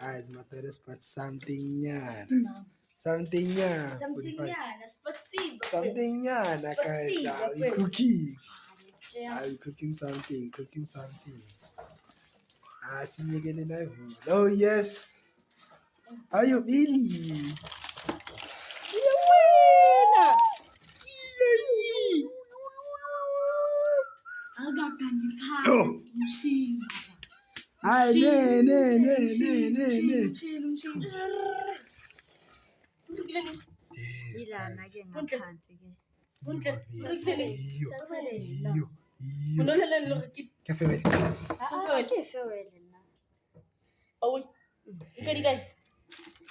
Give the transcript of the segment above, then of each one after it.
It's my third spot. Something yan. Something yan. Something 45. yan. Spasiba. Something yan, guys. Are we cooking? Are we cooking something? Cooking something. See me again in the room. Oh, yes. How you feeling? Oh. Ay, ne. Ilana-ke ngaphansi ke. Iyo. Ke farewell. Ke farewell nna.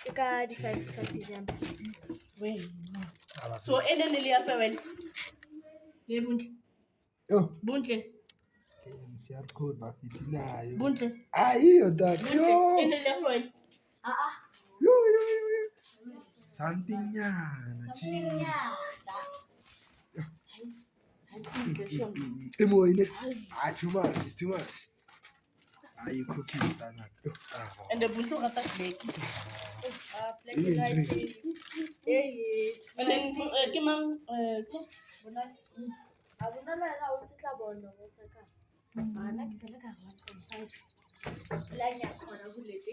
Ke ka di-5 tsa December. So enene le ya farewell. Le Bontle. Oh, Bontle. siyarcode bafithi nayo. Bontle. Ayiyo dad. Yo. Enene le ya farewell. Yo. Something yana. Emoyine. Too much. It's too much. Are you cooking, Tana? And the Bontle rata bake. And then ke mang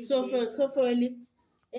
so farewell.